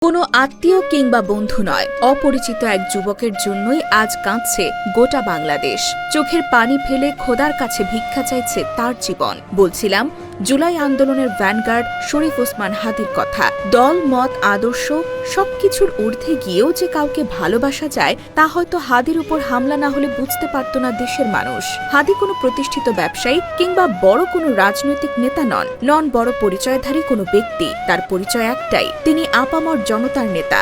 কোনো আত্মীয় কিংবা বন্ধু নয়, অপরিচিত এক যুবকের জন্যই আজ কাঁদছে গোটা বাংলাদেশ। চোখের পানি ফেলে খোদার কাছে ভিক্ষা চাইছে তার জীবন। বলছিলাম জুলাই আন্দোলনের ভ্যানগার্ড শরীফ ওসমান হাদির কথা। দল মত আদর্শ সবকিছুর ঊর্ধ্বে গিয়েও যে কাউকে ভালোবাসা যায় তা হয়তো হাদির উপর হামলা না হলে বুঝতে পারত না দেশের মানুষ। হাদি কোনো প্রতিষ্ঠিত ব্যবসায়ী কিংবা বড় কোনো রাজনৈতিক নেতা নন বড় পরিচয়ধারী কোনো ব্যক্তি। তার পরিচয় একটাই, তিনি আপামর জনতার নেতা,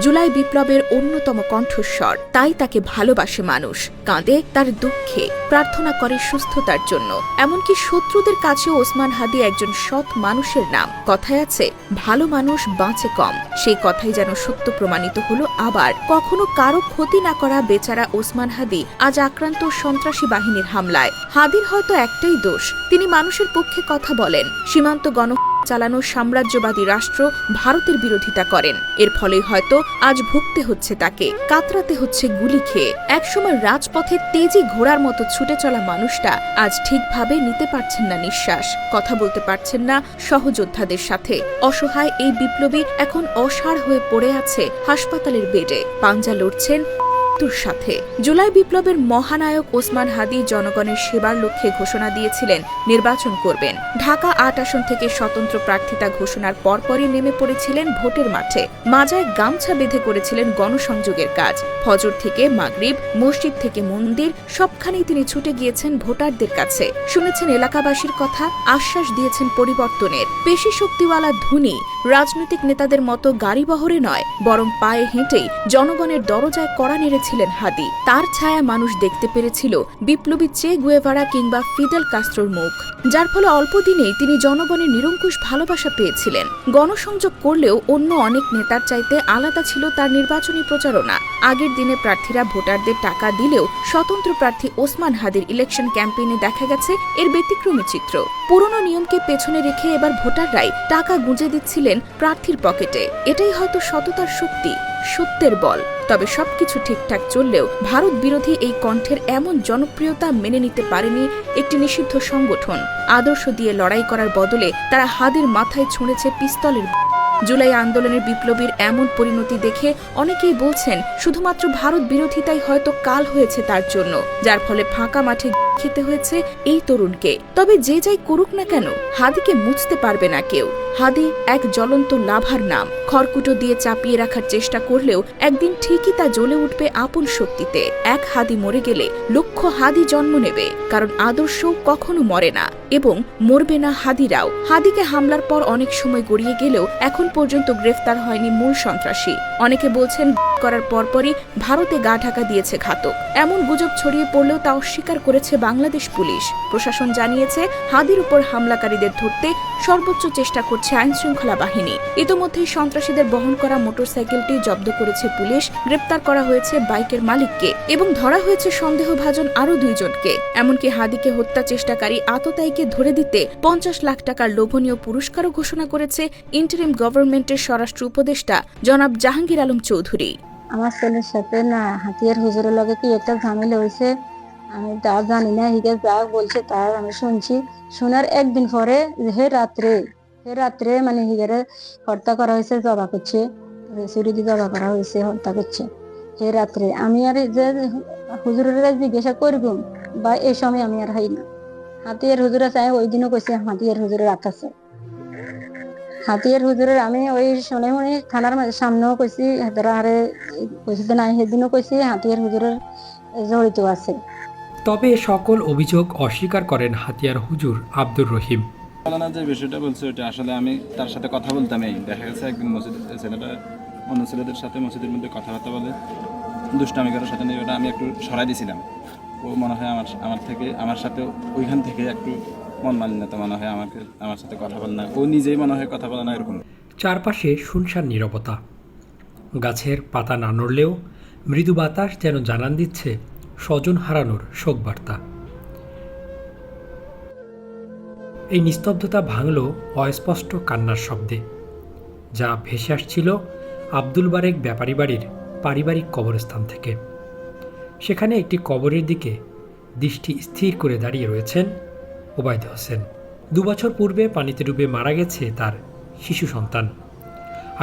জুলাই বিপ্লবের অন্যতম কণ্ঠস্বর। তাই তাকে ভালোবাসে মানুষ, কাঁদে তার দুঃখে, প্রার্থনা করে সুস্থতার জন্য। এমনকি শত্রুদের কাছেও ওসমান হাদি একজন সৎ মানুষের নাম। কথায় আছে, ভালো মানুষ বাঁচে কম। সেই কথাই যেন সত্য প্রমাণিত হলো আবার। কখনো কারো ক্ষতি না করা বেচারা ওসমান হাদি আজ আক্রান্ত সন্ত্রাসী বাহিনীর হামলায়। হাদির হয়তো একটাই দোষ, তিনি মানুষের পক্ষে কথা বলেন, সীমান্ত গণ চালানো সাম্রাজ্যবাদী রাষ্ট্র ভারতের বিরোধিতা করেন। এর ফলে হয়তো আজ ভুগতে হচ্ছে তাকে, কাতরাতে হচ্ছে গুলি খেয়ে। একসময় রাজপথে তেজি ঘোড়ার মতো ছুটে চলা মানুষটা আজ ঠিকভাবে নিতে পারছেন না নিঃশ্বাস, কথা বলতে পারছেন না সহযোদ্ধাদের সাথে। অসহায় এই বিপ্লবী এখন অসাড় হয়ে পড়ে আছে হাসপাতালের বেডে, পাঞ্জা লড়ছেন সাথে। জুলাই বিপ্লবের মহানায়ক ওসমান হাদি জনগণের সেবার লক্ষ্যে ঘোষণা দিয়েছিলেন নির্বাচন করবেন। ঢাকা ৮ আসন থেকে স্বতন্ত্র প্রার্থিতা ঘোষণার পরপরই নেমে পড়েছিলেন ভোটের মাঠে। মাজায় গামছা বেঁধে করেছিলেন গণসংযোগের কাজ। ফজর থেকে মাগরিব, মসজিদ থেকে মন্দির, সবখানেই তিনি ছুটে গিয়েছেন ভোটারদের কাছে। শুনেছেন এলাকাবাসীর কথা, আশ্বাস দিয়েছেন পরিবর্তনের। পেশি শক্তিওয়ালা ধনী রাজনৈতিক নেতাদের মতো গাড়ি বহরে নয়, বরং পায়ে হেঁটেই জনগণের দরজায় কড়া নেড়েছিলেন হাদি। তার ছায়া মানুষ দেখতে পেরেছিল বিপ্লবী চে গুয়েভারা কিংবা ফিদেল কাস্ত্রোর মুখ, যার ফলে অল্প দিনেই তিনি জনগণের নিরঙ্কুশ ভালোবাসা পেয়েছিলেন। গণসংযোগ করলেও অন্য অনেক নেতার চাইতে আলাদা ছিল তার নির্বাচনী প্রচারণা। আগের দিনে প্রার্থীরা ভোটারদের টাকা দিলেও স্বতন্ত্র প্রার্থী ওসমান হাদির ইলেকশন ক্যাম্পেইনে দেখা গেছে এর ব্যতিক্রমী চিত্র। পুরনো নিয়মকে পেছনে রেখে এবার ভোটাররাই টাকা গুঁজে দিচ্ছিলেন প্রার্থীর পকেটে। এটাই হয়তো সততার শক্তি, সত্যের বল। তবে সবকিছু ঠিকঠাক চললেও ভারত বিরোধী এই কণ্ঠের এমন জনপ্রিয়তা মেনে নিতে পারেনি একটি নিষিদ্ধ সংগঠন। আদর্শ দিয়ে লড়াই করার বদলে তারা হাদির মাথায় ছুঁড়েছে পিস্তলের। জুলাই আন্দোলনের বিপ্লবীর এমন পরিণতি দেখে অনেকেই বলছেন শুধুমাত্র ভারত বিরোধিতাই হয়তো কাল হয়েছে তার জন্য, যার ফলে ফাঁকা মাঠে খেতে হয়েছে এই তরুণকে। তবে যে যাই করুক না কেন, হাদিকে মুছতে পারবে না কেউ। হাদি এক জ্বলন্ত লাভার নাম। খড়কুটো দিয়ে চাপিয়ে রাখার চেষ্টা করলেও একদিন ঠিকই তা জ্বলে উঠবে আপন শক্তিতে। এক হাদি মরে গেলে লক্ষ হাদি জন্ম নেবে, কারণ আদর্শ কখনো মরে না এবং মরবে না হাদিরাও। হাদিকে হামলার পর অনেক সময় গড়িয়ে গেলেও এখন পর্যন্ত গ্রেফতার হয়নি মূল সন্ত্রাসী। অনেকে বলছেন করার পরপরই ভারতে গা ঢাকা দিয়েছে ঘাতক। এমন গুজব ছড়িয়ে পড়লেও তা অস্বীকার করেছে বাংলাদেশ পুলিশ। প্রশাসন জানিয়েছে হাদির উপর হামলাকারীদের ধরতে সর্বোচ্চ চেষ্টা করছে আইনশৃঙ্খলা বাহিনী। ইতোমধ্যেই সন্ত্রাসীদের বহন করা মোটরসাইকেলটি জব্দ করেছে পুলিশ। গ্রেপ্তার করা হয়েছে বাইকের মালিককে এবং ধরা হয়েছে সন্দেহভাজন আরও 2 জনকে। এমনকি হাদিকে হত্যা চেষ্টাকারী আততায়ীকে ধরে দিতে 50 লাখ টাকার লোভনীয় পুরস্কারও ঘোষণা করেছে ইন্টারিম গভর্নমেন্টের স্বরাষ্ট্র উপদেষ্টা জনাব জাহাঙ্গীর আলম চৌধুরী। আমার ছেলের সাথে না হাতিয়ার হুজুরের লগে কি একটা ঝামেলা হয়েছে, আমি তা জানি না। হিগে যা বলছে তার আমি শুনছি। শোনার একদিন পরে হে রাত্রে মানে হিগারে হত্যা করা হয়েছে, জবা করছে, চুরি দিয়ে জবা করা হয়েছে, হত্যা করছে হে রাত্রে। আমি আর যে হুজুরের জিজ্ঞাসা করব বা এই সময় আমি আর হাই না। হাতিয়ার হুজুরে চাই ওই দিনও কইছে হাতিয়ার হুজুরের আকাশে হাতিয়ার হুজুরের। আমি ওই শুনে থানার সামনেও কইছি, আরে কইছি যে নাই, সেদিনও কইছি হাতিয়ার হুজুরের জড়িত আছে। তবে সকল অভিযোগ অস্বীকার করেন হাতিয়ার হুজুর আব্দুর রহিম। যে বিষয়টা বলছে ওটা আসলে আমি তার সাথে কথা বলতাম, এই দেখা গেছে একদিন ছেলেটা অন্য ছেলেদের সাথে মসজিদের মধ্যে কথাবার্তা বলে দুষ্টামি করার সাথে নিয়ে ওটা আমি একটু সরাই দিয়েছিলাম। ও মনে হয় আমার সাথে ওইখান থেকে একটু মন মালিন্যতা মনে হয় আমার সাথে কথা বলে না, ও নিজেই মনে হয় কথা বলে না এরকম। চারপাশে শুনশান নীরবতা। গাছের পাতা না নড়লেও মৃদু বাতাস যেন জানান দিচ্ছে স্বজন হারানোর শোকবার্তা। এই নিস্তব্ধতা ভাঙল অস্পষ্ট কান্নার শব্দে, যা ভেসে আসছিল আব্দুল বারেক ব্যাপারী বাড়ির পারিবারিক কবরস্থান থেকে। সেখানে একটি কবরের দিকে দৃষ্টি স্থির করে দাঁড়িয়ে রয়েছেন ওবায়দ হোসেন। 2 বছর পূর্বে পানিতে ডুবে মারা গেছে তার শিশু সন্তান।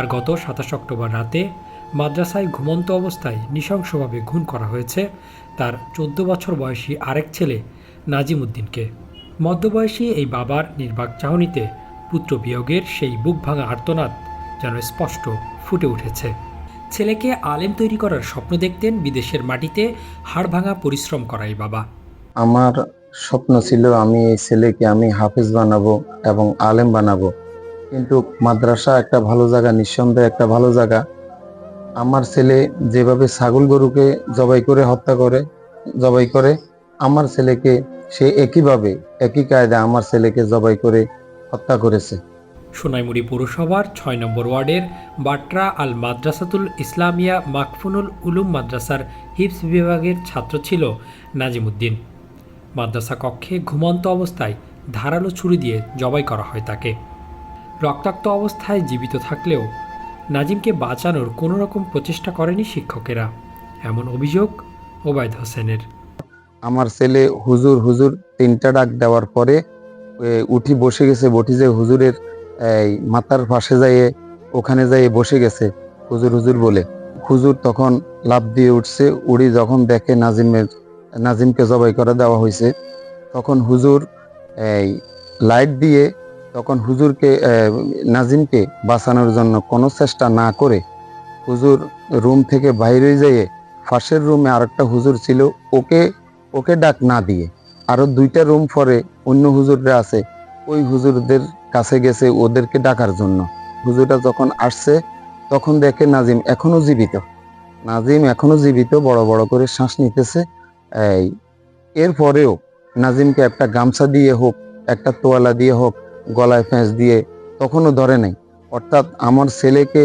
আর গত 27 অক্টোবর রাতে মাদ্রাসায় ঘুমন্ত অবস্থায় নৃশংসভাবে খুন করা হয়েছে তার 14 বছর বয়সী আরেক ছেলে নাজিম উদ্দিনকে। মধ্যবয়সী এই বাবার নির্বাক চাহনিতে পুত্র বিয়োগের সেই বুক ভাঙা আর্তনাদ যেন স্পষ্ট ফুটে উঠেছে। ছেলেকে আলেম তৈরি করার স্বপ্ন দেখতেন বিদেশের মাটিতে হাড় ভাঙা পরিশ্রম করা এই বাবা। আমার স্বপ্ন ছিল আমি এই ছেলেকে আমি হাফেজ বানাবো এবং আলেম বানাবো, কিন্তু মাদ্রাসা একটা ভালো জায়গা, নিঃসন্দেহে একটা ভালো জায়গা। আমার ছেলে যেভাবে ছাগল গরুকে জবাই করে আমার ছেলেকে সে একইভাবে একই কায়দা আমার ছেলেকে জবাই করে হত্যা করেছে। সোনাইমুড়ি পৌরসভার 6 নম্বর ওয়ার্ডের বাট্রা আল মাদ্রাসাতুল ইসলামিয়া মাকফুনুল উলুম মাদ্রাসার হিফজ বিভাগের ছাত্র ছিল নাজিম উদ্দিন। মাদ্রাসা কক্ষে ঘুমন্ত অবস্থায় ধারালো ছুরি দিয়ে জবাই করা হয় তাকে। রক্তাক্ত অবস্থায় জীবিত থাকলেও নাজিমকে বাঁচানোর কোনো রকম প্রচেষ্টা করেনি শিক্ষকেরা, এমন অভিযোগ ওবায়দ হোসেনের। আমার ছেলে হুজুর হুজুর 3টা ডাক দেওয়ার পরে উঠি বসে গেছে, বটি যে হুজুরের এই মাথার পাশে যাইয়ে ওখানে যাইয়ে বসে গেছে হুজুর হুজুর বলে। হুজুর তখন লাফ দিয়ে উঠছে, উড়ি যখন দেখে নাজিমকে জবাই করে দেওয়া হয়েছে, তখন হুজুর এই লাইট দিয়ে তখন নাজিমকে বাঁচানোর জন্য কোনো চেষ্টা না করে হুজুর রুম থেকে বাইরে যেয়ে পাশের রুমে আরেকটা হুজুর ছিল, ওকে ডাক না দিয়ে আরো 2টা রুম পরে অন্য হুজুররা আছে, ওই হুজুরদের কাছে গেছে ওদেরকে ডাকার জন্য। হুজুরটা যখন আসছে তখন দেখে নাজিম এখনো জীবিত, বড় বড় করে শ্বাস নিতেছে। এরপরেও নাজিমকে একটা গামছা দিয়ে হোক, একটা তোয়ালা দিয়ে হোক, গলায় ফেঁস দিয়ে তখনও ধরে নাই। অর্থাৎ আমার ছেলেকে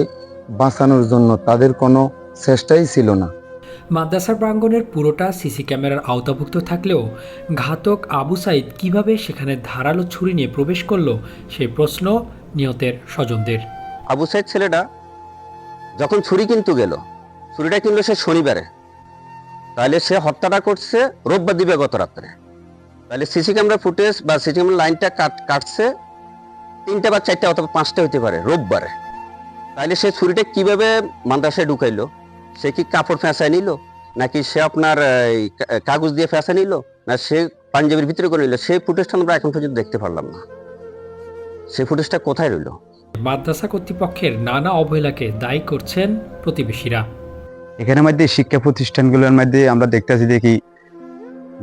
বাঁচানোর জন্য তাদের কোনো চেষ্টাই ছিল না। মাদ্রাসার প্রাঙ্গণের পুরোটা সিসি ক্যামেরার আওতাভুক্ত থাকলেও ঘাতক আবু সাইদ কিভাবে সেখানে ধারালো ছুরি নিয়ে প্রবেশ করলো সেই প্রশ্ন নিহতের স্বজনদের। আবু সাইদ ছেলেটা যখন ছুরি ছুরিটা কিনলো সে শনিবারে, তাহলে সে হত্যাটা করছে রোববার দিবে গত রাত্রে। তাহলে সিসি ক্যামেরা ফুটেজ বা সিসি ক্যামেরা লাইনটা কাটছে 3টা বা 4টা অথবা 5টা হতে পারে রোববারে। তাহলে সে ছুরিটা কিভাবে মাদ্রাসায় ঢুকাইলো? সে কি কাপড় ফেঁসায় নিল, নাকি সে আপনার কাগজ দিয়ে ফেঁসা নিল, না সে পাঞ্জাবির ভিতরে করে নিল? সেই ফুটেজটা আমরা এখন পর্যন্ত দেখতে পারলাম না। সেই ফুটেজটা কোথায় রইল? মাদ্রাসা কর্তৃপক্ষের নানা অবহেলাকে দায়ী করছেন প্রতিবেশীরা। এখানের মধ্যে শিক্ষা প্রতিষ্ঠানগুলোর মধ্যে আমরা দেখি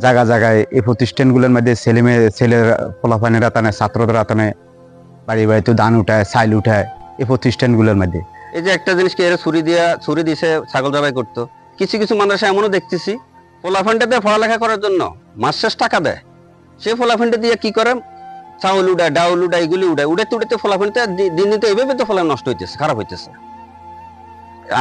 জায়গায় এই প্রতিষ্ঠানগুলোর মধ্যে ছেলের ফলাফানেরা টানে, ছাত্ররা টানে, বাড়িতে ধান উঠায়, চাইল উঠায় এই প্রতিষ্ঠানগুলোর মধ্যে। এই যে একটা জিনিসকে এরা ছুরি দিছে ছাগল জবাই করতো। কিছু কিছু মাদ্রাসা এমনও দেখতেছি ফলাফানটা দিয়ে পড়ালেখা করার জন্য মাস শেষ টাকা দেয়, সেই ফলাফানটা দিয়ে কি করে চাউল উড়ায়, ডাউল উড়ায়, এগুলি উড়াইতে ফলাফানটা দিন দিন তো এইভাবে তো ফলাফল নষ্ট হইতেছে, খারাপ হইতেছে।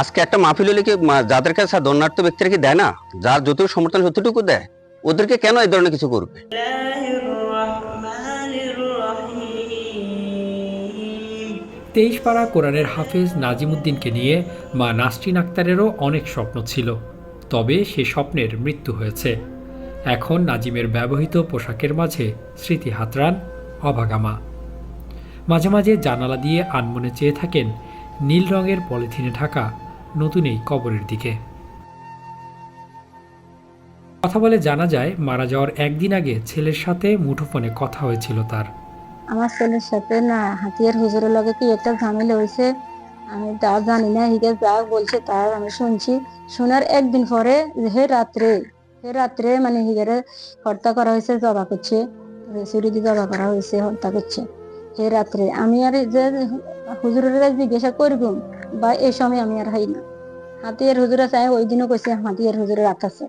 আজকে একটা মাহফিল হলে কি যাদের কাছে দণ্ডার্থ ব্যক্তিরা কি দেয় না? যার যতটুকু সমর্থন যতটুকু দেয়, ওদেরকে কেন এই ধরনের কিছু করবে? তেইশপাড়া কোরআনের হাফেজ নাজিম উদ্দিনকে নিয়ে মা নাসরিন আক্তারেরও অনেক স্বপ্ন ছিল, তবে সে স্বপ্নের মৃত্যু হয়েছে। এখন নাজিমের ব্যবহৃত পোশাকের মাঝে স্মৃতি হাতড়ান অভাগামা। মাঝে মাঝে জানালা দিয়ে আনমনে চেয়ে থাকেন নীল রঙের পলিথিনে ঢাকা নতুন এই কবরের দিকে। কথা বলে জানা যায় মারা যাওয়ার একদিন আগে ছেলের সাথে মুঠোফোনে কথা হয়েছিল তার। আমার ছেলের সাথে না হাতিয়ার হুজুরের লগে কি একটা ঝামেলা হয়েছে, আমি তা জানি না। হিগে যা বলছে তার আমি শুনছি। শোনার একদিন পরে হে রাত্রে মানে হিগারে হত্যা করা হয়েছে, জবা করছে, ছুরি দিয়ে জবা করা হয়েছে, হত্যা করছে হে রাত্রে। আমি আর যে হুজুরের জিজ্ঞাসা করব বা এই সময় আমি আর হাই না। হাতিয়ার হুজুরে চাই ওই দিনও কইছে হাতিয়ার হুজুরের রাত আছে।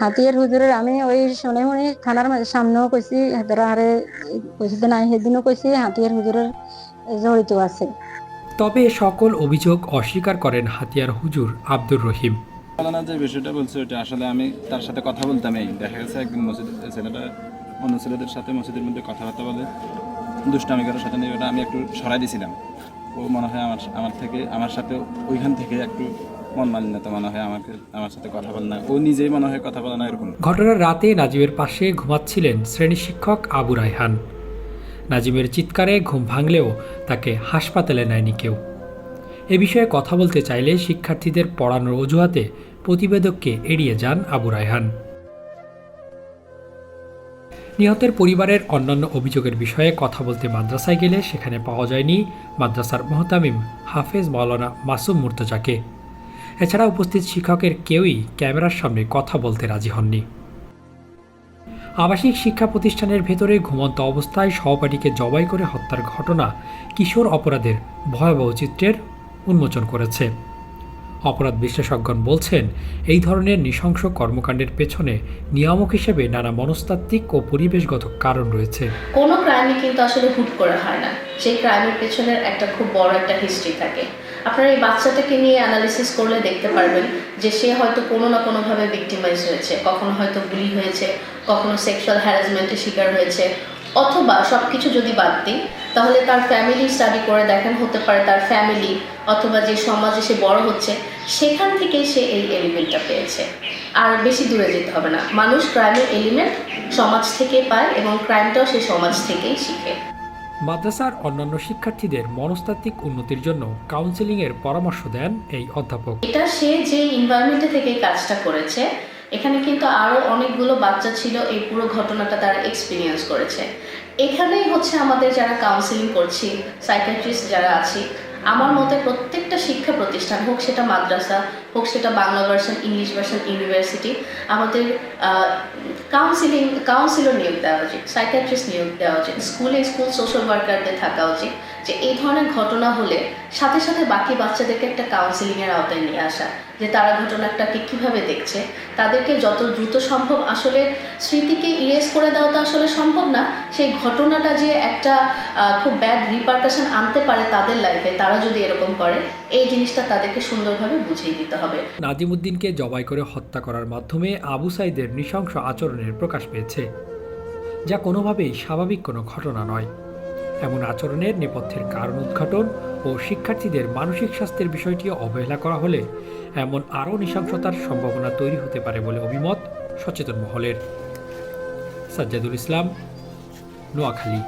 হাতিয়ার হুজুরের আমি ওই সোনাইমুড়ি থানার সামনেও কইছি, হেতারা আরে কইছি না, সেদিনও কইছি হাতিয়ার হুজুরের জড়িত আছে। তবে সকল অভিযোগ অস্বীকার করেন হাতিয়ার হুজুর আব্দুর রহিম। যে বিষয়টা বলছে ওটা আসলে আমি তার সাথে কথা বলতাম, দেখা গেছে একদিন ছেলেটা অন্য ছেলেদের সাথে মসজিদের মধ্যে কথাবার্তা বলে দুষ্টামি করার সাথে ওটা আমি একটু সরাই দিয়েছিলাম। ও মনে হয় আমার সাথে ওইখান থেকে একটু মন মালিন্যতা মনে হয় আমার সাথে কথা বলে না, ও নিজেই মনে হয় কথা বলে না এরকম। ঘটনার রাতে নাজিমের পাশে ঘুমাচ্ছিলেন শ্রেণী শিক্ষক আবু রায়হান। নাজিমের চিৎকারে ঘুম ভাঙলেও তাকে হাসপাতালে নেয়নি কেউ। এ বিষয়ে কথা বলতে চাইলে শিক্ষার্থীদের পড়ানোর অজুহাতে প্রতিবেদককে এড়িয়ে যান আবু রায়হান। নিহতের পরিবারের অন্যান্য অভিযোগের বিষয়ে কথা বলতে মাদ্রাসায় গেলে সেখানে পাওয়া যায়নি মাদ্রাসার মোহতামিম হাফেজ মাওলানা মাসুম মুর্তজাকে। এছাড়া উপস্থিত শিক্ষকের কেউই ক্যামেরার সামনে কথা বলতে রাজি হননি। আবাসিক শিক্ষা প্রতিষ্ঠানের ভেতরে ঘুমন্ত অবস্থায় সহপাঠীকে জবাই করে হত্যার ঘটনা কিশোর অপরাধের ভয়াবহ চিত্রের উন্মোচন করেছে। অপরাধ বিশ্লেষকগণ বলছেন, এই ধরনের নৃশংস কর্মকাণ্ডের পেছনে নিয়ামক হিসেবে নানা মনস্তাত্ত্বিক ও পরিবেশগত কারণ রয়েছে। কোনো ক্রাইমই কিন্তু আসলে হুট করে হয় না, সেই ক্রাইমের পেছনের একটা খুব বড় একটা হিস্ট্রি থাকে। আপনারা এই বাচ্চাটাকে নিয়ে অ্যানালিসিস করলে দেখতে পারবেন যে সে হয়তো কোনো না কোনোভাবে ভিক্টিমাইজ হয়েছে, কখনো হয়তো বুলি হয়েছে, কখনো সেক্সুয়াল হ্যারাসমেন্টের শিকার হয়েছে, অথবা সব কিছু যদি বাদ দিই তাহলে তার ফ্যামিলি স্টাডি করে দেখেন, হতে পারে তার ফ্যামিলি অথবা যে সমাজে সে বড় হচ্ছে সেখান থেকেই সে এই এলিমেন্টটা পেয়েছে। আর বেশি দূরে যেতে হবে না, মানুষ ক্রাইমের এলিমেন্ট সমাজ থেকে পায় এবং ক্রাইমটাও সে সমাজ থেকেই শিখে। মাদ্রাসার অন্যান্য শিক্ষার্থীদের মনস্তাত্ত্বিক উন্নতির জন্য কাউন্সেলিংয়ের পরামর্শ দেন এই অধ্যাপক। এটা সে যে এনভায়রনমেন্টে থেকে কাজটা করেছে, এখানে কিন্তু আরও অনেকগুলো বাচ্চা ছিল এই পুরো ঘটনাটা তারা এক্সপিরিয়েন্স করেছে। এখানেই হচ্ছে আমাদের যারা কাউন্সেলিং করছি, সাইকিয়াট্রিস্ট যারা আছি, আমার মতে প্রত্যেকটা শিক্ষা প্রতিষ্ঠান হোক সেটা মাদ্রাসা হোক সেটা Bangla version, English version, university, আমাদের কাউন্সিলর নিয়োগ দেওয়া উচিত, সাইকিয়াট্রিস্ট নিয়োগ দেওয়া উচিত, স্কুল সোশ্যাল ওয়ার্কারদের থাকা উচিত, যে এই ধরনের ঘটনা হলে সাথে সাথে বাকি বাচ্চাদেরকে একটা কাউন্সিলিংয়ের আওতায় নিয়ে আসা, যে তারা ঘটনাটাকে কীভাবে দেখছে, তাদেরকে যত দ্রুত সম্ভব আসলে স্মৃতিকে ইরেজ করে দেওয়া তো আসলে সম্ভব না, সেই ঘটনাটা যে একটা খুব ব্যাড রিপারকাশন আনতে পারে তাদের লাইফে, তারা যদি এরকম করে, এই জিনিসটা তাদেরকে সুন্দরভাবে বুঝিয়ে দিতে হবে। নাজিমউদ্দিনকে জবাই করে হত্যা করার মাধ্যমে আবু সাইদের নৃশংস আচরণের প্রকাশ পেয়েছে, যা কোনোভাবেই স্বাভাবিক কোনো ঘটনা নয়। এমন আচরণের নেপথ্যের কারণ উদ্ঘাটন ও শিক্ষার্থীদের মানসিক স্বাস্থ্যের বিষয়টিও অবহেলা করা হলে এমন আরও নৃশংসতার সম্ভাবনা তৈরি হতে পারে বলে অভিমত সচেতন মহলের। সাজ্জাদুল ইসলাম, নোয়াখালী।